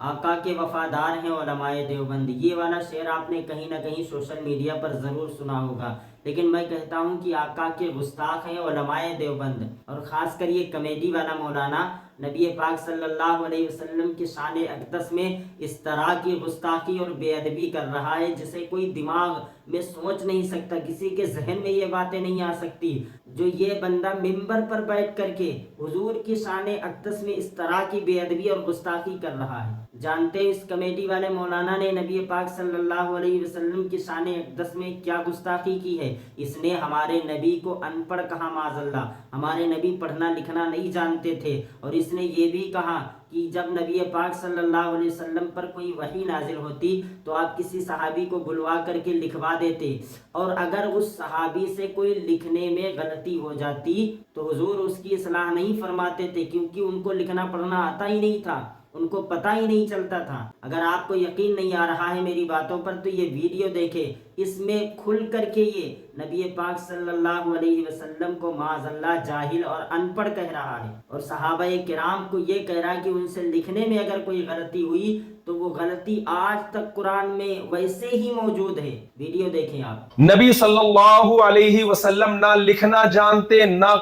آقا کے وفادار ہیں علماء دیوبند. یہ والا شعر آپ نے کہیں نہ کہیں سوشل میڈیا پر ضرور سنا ہوگا، لیکن میں کہتا ہوں کہ آقا کے گستاخ ہیں علماء دیوبند. اور خاص کر یہ کمیڈی والا مولانا نبی پاک صلی اللہ علیہ وسلم کی شان اقدس میں اس طرح کی گستاخی اور بے ادبی کر رہا ہے جسے کوئی دماغ میں سوچ نہیں سکتا، کسی کے ذہن میں یہ باتیں نہیں آ سکتی. جو یہ بندہ ممبر پر بیٹھ کر کے حضور کی شان اقدس میں اس طرح کی بے ادبی اور گستاخی کر رہا ہے. جانتے ہیں اس کمیٹی والے مولانا نے نبی پاک صلی اللہ علیہ وسلم کی شان اقدس میں کیا گستاخی کی ہے؟ اس نے ہمارے نبی کو ان پڑھ کہا، معاذ اللہ. ہمارے نبی پڑھنا لکھنا نہیں جانتے تھے. اور اس نے یہ بھی کہا کہ جب نبی پاک صلی اللہ علیہ وسلم پر کوئی وحی نازل ہوتی تو آپ کسی صحابی کو بلوا کر کے لکھوا دیتے، اور اگر اس صحابی سے کوئی لکھنے میں غلطی ہو جاتی تو حضور اس کی اصلاح نہیں فرماتے تھے، کیونکہ ان کو لکھنا پڑھنا آتا ہی نہیں تھا، ان کو پتہ ہی نہیں چلتا تھا. اگر آپ کو یقین نہیں آ رہا ہے میری باتوں پر تو یہ ویڈیو دیکھیں، اس میں کھل کر کے یہ نبی پاک صلی اللہ علیہ وسلم کو معاذ اللہ جاہل اور ان پڑھ کہہ رہا ہے، اور صحابہ کرام کو یہ کہہ رہا ہے کہ ان سے لکھنے میں اگر کوئی غلطی ہوئی تو وہ غلطی آج تک قرآن میں ویسے ہی موجود ہے. ویڈیو دیکھیں آپ. نبی صلی اللہ علیہ وسلم نہ لکھنا جانتے نہ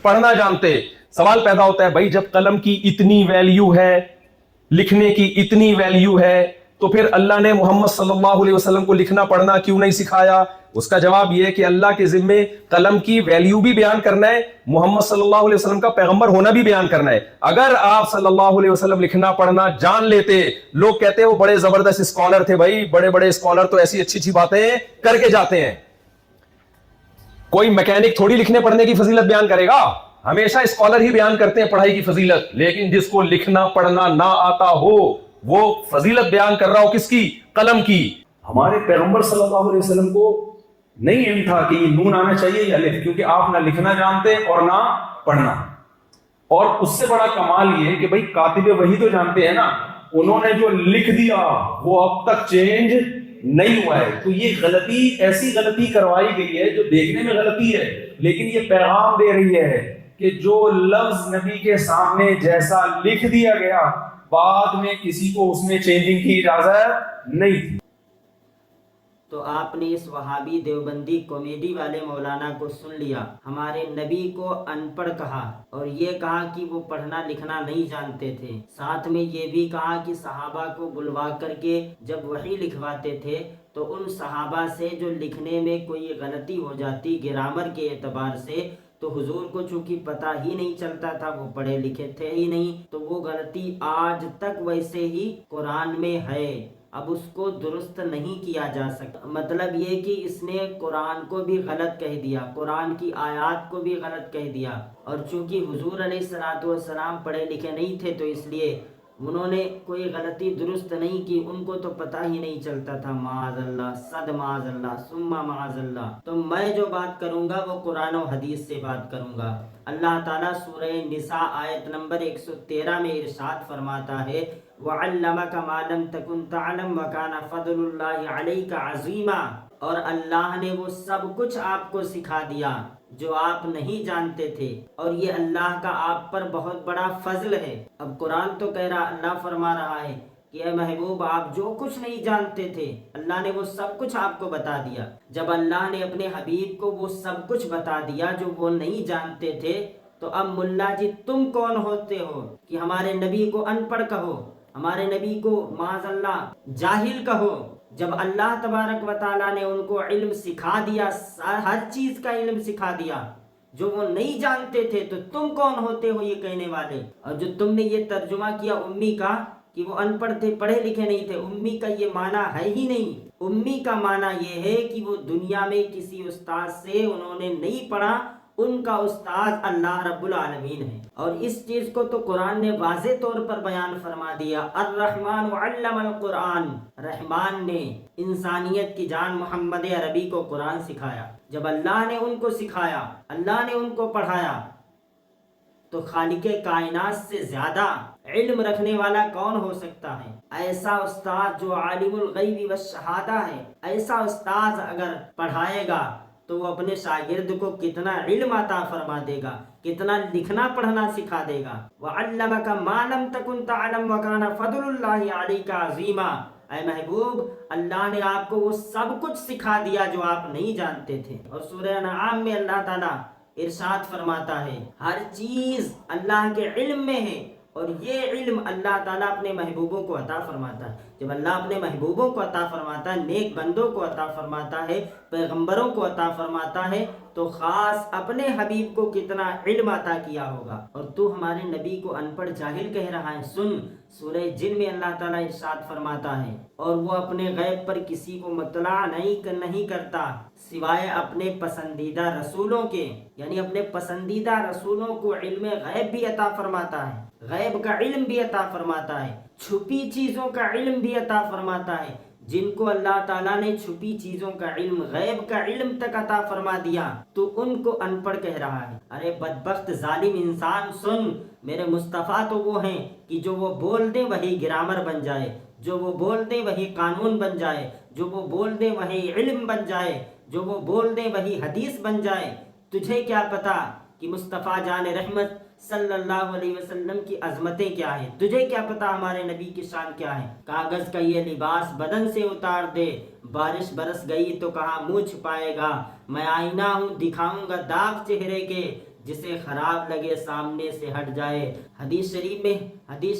پڑھنا جانتے. سوال پیدا ہوتا ہے بھائی جب قلم کی اتنی ویلیو ہے، لکھنے کی اتنی ویلیو ہے، تو پھر اللہ نے محمد صلی اللہ علیہ وسلم کو لکھنا پڑھنا کیوں نہیں سکھایا؟ اس کا جواب یہ ہے کہ اللہ کے ذمے قلم کی ویلیو بھی بیان کرنا ہے، محمد صلی اللہ علیہ وسلم کا پیغمبر ہونا بھی بیان کرنا ہے. اگر آپ صلی اللہ علیہ وسلم لکھنا پڑھنا جان لیتے، لوگ کہتے ہیں وہ بڑے زبردست اسکالر تھے. بھائی بڑے بڑے اسکالر تو ایسی اچھی اچھی باتیں کر کے جاتے ہیں. کوئی میکینک تھوڑی لکھنے پڑھنے کی فضیلت بیان کرے گا. ہمیشہ اسکالر ہی بیان کرتے ہیں پڑھائی کی فضیلت، لیکن جس کو لکھنا پڑھنا نہ آتا ہو وہ فضیلت بیان کر رہا ہو کس کی؟ قلم کی. ہمارے پیغمبر صلی اللہ علیہ وسلم کو نہیں علم تھا کہ یہ نون آنا چاہیے یا الف، کیونکہ آپ نہ لکھنا جانتے اور نہ پڑھنا. اور اس سے بڑا کمال یہ کہ بھائی کاتب وحی تو جانتے ہیں نا، انہوں نے جو لکھ دیا وہ اب تک چینج نہیں ہوا ہے. تو یہ غلطی ایسی غلطی کروائی گئی ہے جو دیکھنے میں غلطی ہے، لیکن یہ پیغام دے رہی ہے کہ جو لفظ نبی کے سامنے جیسا لکھ دیا گیا بعد میں کسی کو اس میں چینجنگ کی اجازت نہیں تھی. تو آپ نے اس وہابی دیوبندی کامیڈی والے مولانا کو سن لیا. ہمارے نبی کو ان پڑھ کہا اور یہ کہا کہ وہ پڑھنا لکھنا نہیں جانتے تھے. ساتھ میں یہ بھی کہا کہ صحابہ کو بلوا کر کے جب وحی لکھواتے تھے تو ان صحابہ سے جو لکھنے میں کوئی غلطی ہو جاتی گرامر کے اعتبار سے تو حضور کو چونکہ پتہ ہی نہیں چلتا تھا، وہ پڑھے لکھے تھے ہی نہیں، تو وہ غلطی آج تک ویسے ہی قرآن میں ہے. اب اس کو درست نہیں کیا جا سکتا. مطلب یہ کہ اس نے قرآن کو بھی غلط کہہ دیا، قرآن کی آیات کو بھی غلط کہہ دیا. اور چونکہ حضور علیہ الصلوۃ والسلام پڑھے لکھے نہیں تھے تو اس لیے انہوں نے کوئی غلطی درست نہیں کی، ان کو تو پتہ ہی نہیں چلتا تھا. معاذ اللہ، صد معاذ اللہ ثم معاذ اللہ. تو میں جو بات کروں گا وہ قرآن و حدیث سے بات کروں گا. اللہ تعالیٰ سورہ نساء آیت نمبر 113 میں ارشاد فرماتا ہے وَعَلَّمَكَ مَا لَمْ تَكُنْ تَعْلَمْ وَكَانَ فَضْلُ اللَّهِ عَلَيْكَ عَظِيمًا. اور اللہ نے وہ سب کچھ آپ کو سکھا دیا جو آپ نہیں جانتے تھے، اور یہ اللہ کا آپ پر بہت بڑا فضل ہے. اب قرآن تو کہہ رہا، اللہ فرما رہا ہے کہ اے محبوب آپ جو کچھ نہیں جانتے تھے اللہ نے وہ سب کچھ آپ کو بتا دیا. جب اللہ نے اپنے حبیب کو وہ سب کچھ بتا دیا جو وہ نہیں جانتے تھے تو اب ملا جی تم کون ہوتے ہو کہ ہمارے نبی کو ان پڑھ کہو، ہمارے نبی کو معاذ اللہ جاہل کہو؟ جب اللہ تبارک و تعالیٰ نے ان کو علم سکھا دیا، ہر چیز کا علم سکھا دیا جو وہ نہیں جانتے تھے، تو تم کون ہوتے ہو یہ کہنے والے؟ اور جو تم نے یہ ترجمہ کیا امی کا کہ وہ ان پڑھ تھے، پڑھے لکھے نہیں تھے، امی کا یہ معنی ہے ہی نہیں. امی کا معنی یہ ہے کہ وہ دنیا میں کسی استاد سے انہوں نے نہیں پڑھا، ان کا استاد اللہ رب العالمین ہے. اور اس چیز کو تو قرآن نے واضح طور پر بیان فرما دیا، الرحمن علم القرآن. رحمان نے انسانیت کی جان محمد عربی کو قرآن سکھایا. جب اللہ نے ان کو سکھایا، اللہ نے ان کو پڑھایا، تو خالق کائنات سے زیادہ علم رکھنے والا کون ہو سکتا ہے؟ ایسا استاد جو عالم الغیب والشہادہ ہے، ایسا استاد اگر پڑھائے گا تو وہ اپنے شاگرد کو کتنا علم عطا فرما دے گا، کتنا لکھنا پڑھنا سکھا دے گا۔ وَعَلَّمَكَ مَا لَمْ تَكُنْ تَعْلَمْ وَكَانَ فَضْلُ اللَّهِ عَلَيْكَ عَظِيمًا۔ اے محبوب، اللہ نے آپ کو وہ سب کچھ سکھا دیا جو آپ نہیں جانتے تھے۔ اور سورہ انعام میں اللہ تعالیٰ ارشاد فرماتا ہے ہر چیز اللہ کے علم میں ہے، اور یہ علم اللہ تعالیٰ اپنے محبوبوں کو عطا فرماتا ہے۔ جب اللہ اپنے محبوبوں کو عطا فرماتا ہے، نیک بندوں کو عطا فرماتا ہے، پیغمبروں کو عطا فرماتا ہے، تو خاص اپنے حبیب کو کتنا علم عطا کیا ہوگا، اور تو ہمارے نبی کو ان پڑھ جاہل کہہ رہا ہے۔ سن، سورہ جن میں اللہ تعالیٰ ارشاد فرماتا ہے اور وہ اپنے غیب پر کسی کو مطلع نہیں کرتا سوائے اپنے پسندیدہ رسولوں کے، یعنی اپنے پسندیدہ رسولوں کو علم غیب بھی عطا فرماتا ہے، غیب کا علم بھی عطا فرماتا ہے، چھپی چیزوں کا علم بھی عطا فرماتا ہے۔ جن کو اللہ تعالیٰ نے چھپی چیزوں کا علم، غیب کا علم تک عطا فرما دیا، تو ان کو ان پڑھ کہہ رہا ہے۔ ارے بدبخت ظالم انسان، سن، میرے مصطفیٰ تو وہ ہیں کہ جو وہ بول دیں وہی گرامر بن جائے، جو وہ بول دیں وہی قانون بن جائے، جو وہ بول دیں وہی علم بن جائے، جو وہ بول دیں وہی حدیث بن جائے۔ تجھے کیا پتا کہ مصطفیٰ جان رحمت صلی اللہ علیہ وسلم کی عظمتیں کیا ہیں؟ تجھے کیا پتا ہمارے نبی کی شان کیا ہے؟ کاغذ کا یہ لباس بدن سے اتار دے، بارش برس گئی تو کہاں منہ چھپائے گا؟ میں آئینہ ہوں، دکھاؤں گا داغ چہرے کے، جسے خراب لگے سامنے سے ہٹ جائے۔ حدیث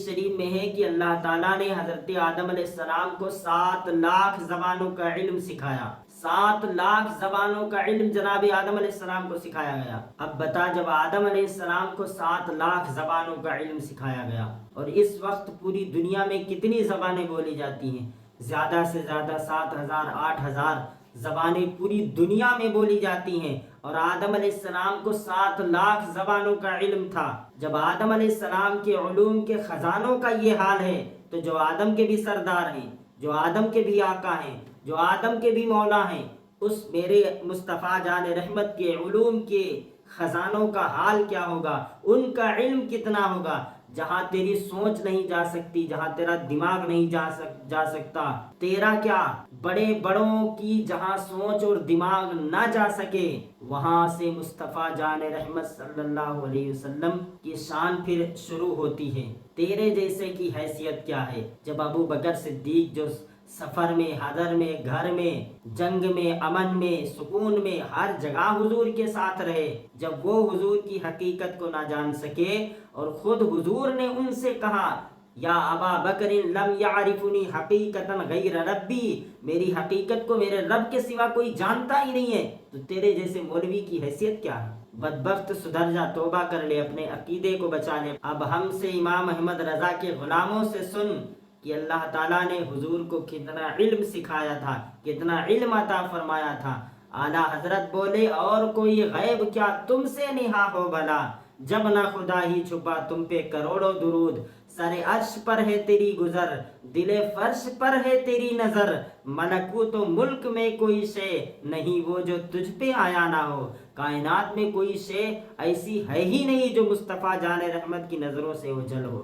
شریف میں ہے کہ اللہ تعالیٰ نے حضرت آدم علیہ السلام کو 7 لاکھ زبانوں کا علم سکھایا۔ 7 لاکھ زبانوں کا علم جناب آدم علیہ السلام کو سکھایا گیا۔ اب بتا، جب آدم علیہ السلام کو 7 لاکھ زبانوں کا علم سکھایا گیا، اور اس وقت پوری دنیا میں کتنی زبانیں بولی جاتی ہیں؟ زیادہ سے زیادہ 7,000 8,000 زبانیں پوری دنیا میں بولی جاتی ہیں، اور آدم علیہ السلام کو 7 لاکھ زبانوں کا علم تھا۔ جب آدم علیہ السلام کے علوم کے خزانوں کا یہ حال ہے، تو جو آدم کے بھی سردار ہیں، جو آدم کے بھی آقا ہیں، جو آدم کے بھی مولا ہیں، اس میرے مصطفیٰ جان رحمت کے علوم کے خزانوں کا حال کیا ہوگا؟ ان کا علم کتنا ہوگا؟ جہاں تیری سوچ نہیں جا سکتی، جہاں تیرا دماغ نہیں جا سکتا، تیرا کیا، بڑے بڑوں کی جہاں سوچ اور دماغ نہ جا سکے، وہاں سے مصطفیٰ جان رحمت صلی اللہ علیہ وسلم کی شان پھر شروع ہوتی ہے۔ تیرے جیسے کی حیثیت کیا ہے؟ جب ابو بکر صدیق جو سفر میں، حضر میں، گھر میں، جنگ میں، امن میں، سکون میں، ہر جگہ حضور کے ساتھ رہے، جب وہ حضور کی حقیقت کو نہ جان سکے، اور خود حضور نے ان سے کہا یا ابا بکر لم یعرفنی حقیقتا غیر ربی، میری حقیقت کو میرے رب کے سوا کوئی جانتا ہی نہیں ہے، تو تیرے جیسے مولوی کی حیثیت کیا ہے؟ بدبخت، سدھر جا، توبہ کر لے، اپنے عقیدے کو بچا لے۔ اب ہم سے امام احمد رضا کے غلاموں سے سن کہ اللہ تعالیٰ نے حضور کو کتنا علم سکھایا تھا، کتنا علم عطا فرمایا تھا۔ اعلیٰ حضرت بولے اور کوئی غیب کیا تم سے نہا ہو بھلا، جب نہ خدا ہی چھپا تم پہ کروڑوں درود، سر عرش پر ہے تیری گزر، دل فرش پر ہے تیری نظر، ملکوت و ملک میں کوئی شے نہیں وہ جو تجھ پہ آیا نہ ہو، کائنات میں کوئی شے ایسی ہے ہی نہیں جو مصطفیٰ جان رحمت کی نظروں سے اوجھل ہو۔